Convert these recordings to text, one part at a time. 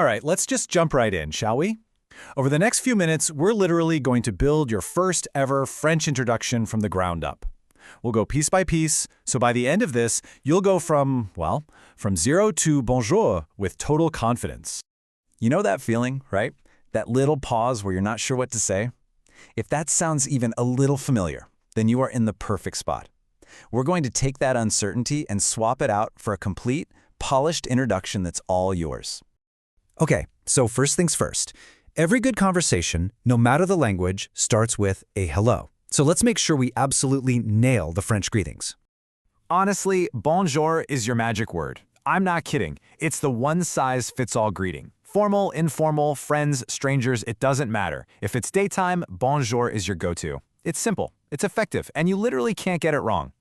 All right, let's just jump right in, shall we? Over the next few minutes, we're literally going to build your first ever French introduction from the ground up. We'll go piece by piece, so by the end of this, you'll go from, well, from zero to bonjour with total confidence. You know that feeling, right? That little pause where you're not sure what to say? If that sounds even a little familiar, then you are in the perfect spot. We're going to take that uncertainty and swap it out for a complete, polished introduction that's all yours. Okay, so first things first. Every good conversation, no matter the language, starts with a hello. So let's make sure we absolutely nail the French greetings. Honestly, bonjour is your magic word. I'm not kidding. It's the one-size-fits-all greeting. Formal, informal, friends, strangers, it doesn't matter. If it's daytime, bonjour is your go-to. It's simple, it's effective, and you literally can't get it wrong.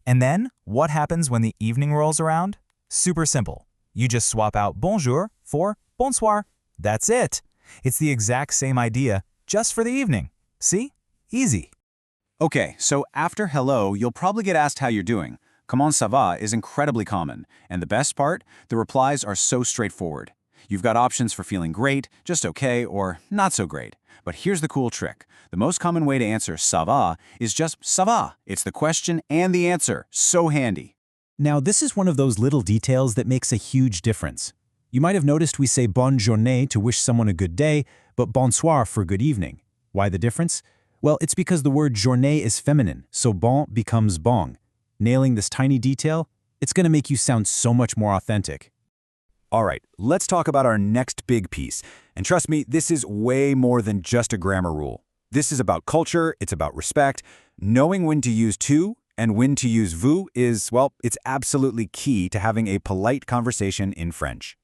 And then, what happens when the evening rolls around? Super simple. You just swap out bonjour for bonsoir. That's it. It's the exact same idea, just for the evening. See? Easy. Okay, so after hello, you'll probably get asked how you're doing. Comment ça va is incredibly common, and the best part, the replies are so straightforward. You've got options for feeling great, just okay, or not so great. But here's the cool trick. The most common way to answer ça va is just ça va. It's the question and the answer. So handy. Now, this is one of those little details that makes a huge difference. You might have noticed we say bonne journée to wish someone a good day, but bonsoir for good evening. Why the difference? Well, it's because the word journée is feminine, so bon becomes bong. Nailing this tiny detail, it's going to make you sound so much more authentic. All right, let's talk about our next big piece. And trust me, this is way more than just a grammar rule. This is about culture, it's about respect. Knowing when to use tu and when to use vous is, well, it's absolutely key to having a polite conversation in French.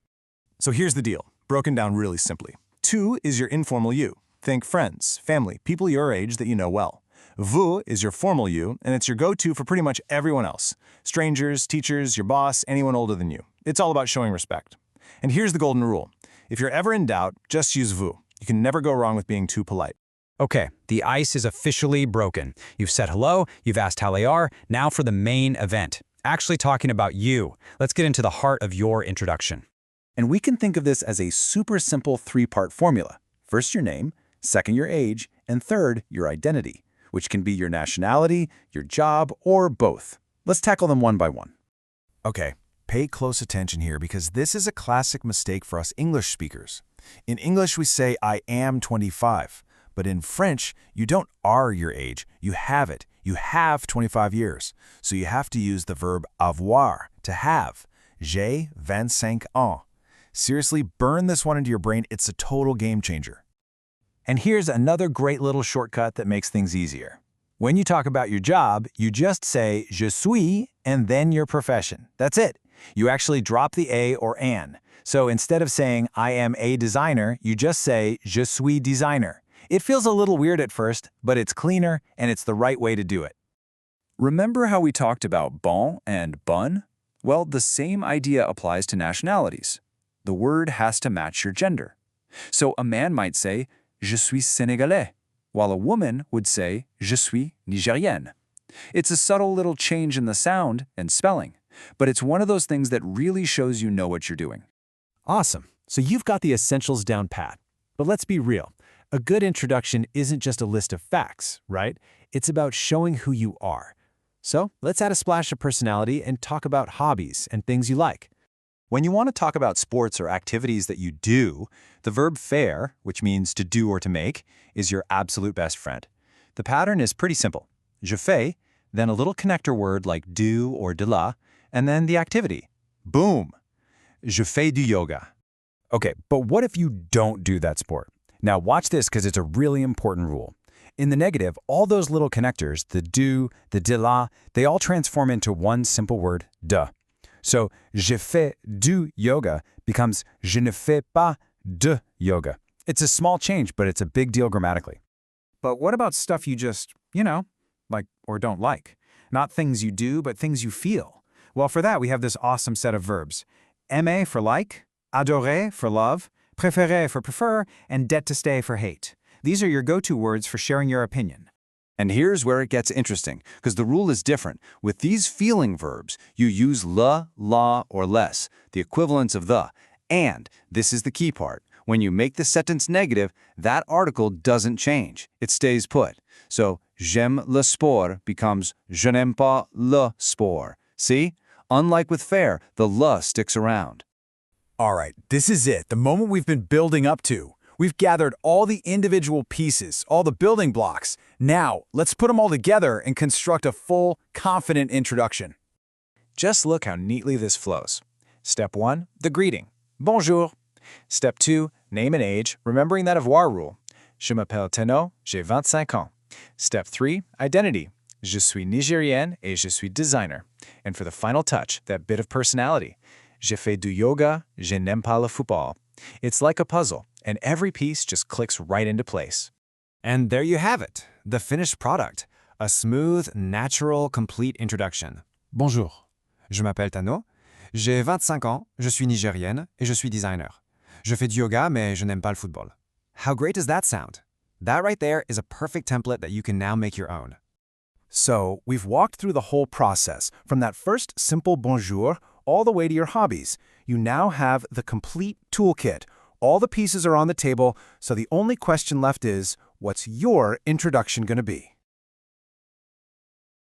So here's the deal, broken down really simply. Tu is your informal you. Think friends, family, people your age that you know well. Vous is your formal you, and it's your go-to for pretty much everyone else. Strangers, teachers, your boss, anyone older than you. It's all about showing respect. And here's the golden rule. If you're ever in doubt, just use vous. You can never go wrong with being too polite. Okay, the ice is officially broken. You've said hello, you've asked how they are, now for the main event. Actually talking about you. Let's get into the heart of your introduction. And we can think of this as a super simple three-part formula. First, your name, second, your age, and third, your identity, which can be your nationality, your job, or both. Let's tackle them one by one. Okay, pay close attention here because this is a classic mistake for us English speakers. In English, we say, I am 25. But in French, you don't are your age, you have it. You have 25 years. So you have to use the verb avoir, to have. J'ai 25 ans. Seriously, burn this one into your brain. It's a total game changer. And here's another great little shortcut that makes things easier. When you talk about your job, you just say je suis and then your profession. That's it. You actually drop the a or an. So instead of saying I am a designer, you just say je suis designer. It feels a little weird at first, but it's cleaner and it's the right way to do it. Remember how we talked about bon and bonne? Well, the same idea applies to nationalities. The word has to match your gender. So a man might say, je suis sénégalais, while a woman would say, je suis nigérienne. It's a subtle little change in the sound and spelling, but it's one of those things that really shows you know what you're doing. Awesome. So you've got the essentials down pat. But let's be real. A good introduction isn't just a list of facts, right? It's about showing who you are. So let's add a splash of personality and talk about hobbies and things you like. When you want to talk about sports or activities that you do, the verb faire, which means to do or to make, is your absolute best friend. The pattern is pretty simple. Je fais, then a little connector word like do or de la, and then the activity. Boom! Je fais du yoga. Okay, but what if you don't do that sport? Now watch this because it's a really important rule. In the negative, all those little connectors, the do, the de la, they all transform into one simple word, de. So, je fais du yoga becomes je ne fais pas de yoga. It's a small change, but it's a big deal grammatically. But what about stuff you just, like or don't like? Not things you do, but things you feel. Well, for that, we have this awesome set of verbs. Aimer for like, adorer for love, préférer for prefer, and détester for hate. These are your go-to words for sharing your opinion. And here's where it gets interesting, because the rule is different. With these feeling verbs, you use le, la, or les, the equivalents of the, And, this is the key part, when you make the sentence negative, that article doesn't change. It stays put. So, j'aime le sport becomes je n'aime pas le sport. See? Unlike with faire, the le sticks around. All right, this is it, the moment we've been building up to. We've gathered all the individual pieces, all the building blocks. Now, let's put them all together and construct a full, confident introduction. Just look how neatly this flows. Step 1, the greeting. Bonjour. Step 2, name and age, remembering that avoir rule. Je m'appelle Teno, j'ai 25 ans. Step 3, identity. Je suis Nigérienne et je suis designer. And for the final touch, that bit of personality. Je fais du yoga, je n'aime pas le football. It's like a puzzle, and every piece just clicks right into place. And there you have it, the finished product. A smooth, natural, complete introduction. Bonjour. Je m'appelle Tano. J'ai 25 ans, je suis nigérienne et je suis designer. Je fais du yoga, mais je n'aime pas le football. How great does that sound? That right there is a perfect template that you can now make your own. So, we've walked through the whole process, from that first simple bonjour all the way to your hobbies. You now have the complete toolkit. All the pieces are on the table, so the only question left is, what's your introduction going to be?